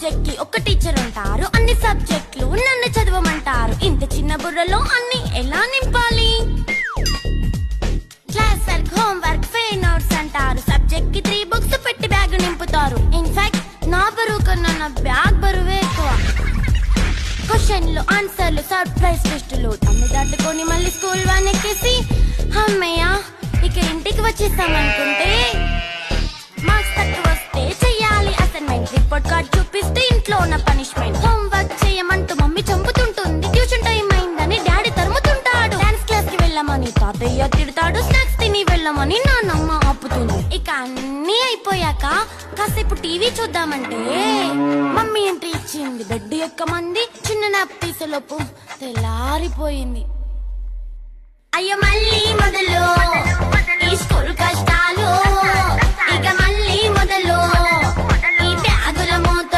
Subject కి ఒక teacher ఉంటారు, అన్ని సబ్జెక్టులు నన్ను చదవమంటారు. ఇంత చిన్న బుర్రలో అన్ని ఎలా నింపాలి? Class work, home work, fair notes అంటారు. సబ్జెక్ట్ కి 3 బుక్స్ పెట్టి బ్యాగ్ నింపుతారు. ఇన్ఫాక్ట్ నా బరువు కన్నా నా బ్యాగ్ బరువే ఎక్కువ. క్వశ్చన్లు, ఆన్సర్లు, సర్ప్రైజ్ టెస్టులు తమ్మి దాటుకొని మళ్ళీ స్కూల్ వాన్ ఎక్కేసి అమ్మయ్య ఇక ఇంటికి వచ్చేస్తామనుకుంటే మార్క్స్ తక్కువ వస్తే చెయ్యాలి అసైన్మెంట్. రిపోర్ట్ కార్డ్ చూపిస్తే ఇంట్లో ఉన్న పనిష్మెంట్. హోమ్ వర్క్ చేయమంటూ మమ్మీ చంపుతుంటుంది. ట్యూషన్ టైం అయిందని డాడీ తరుముతుంటాడు. డాన్స్ క్లాస్ కి వెళ్ళమని తాతయ్య తిడతాడు. స్నాక్స్ తిని వెళ్ళమని నాన్నమ్మ ఆపుతుంది. ఇక అన్నీ అయిపోయాక కాసేపు టీవీ చూద్దామంటే మమ్మీ ఎంట్రీ ఇచ్చింది. బెడ్ ఎక్కమంది. చిన్న నాప్ తీసేలోపు తెల్లారిపోయింది. అయ్యో మళ్ళీ మొదలు ఈ స్కూల్ కష్టాలు. ఇక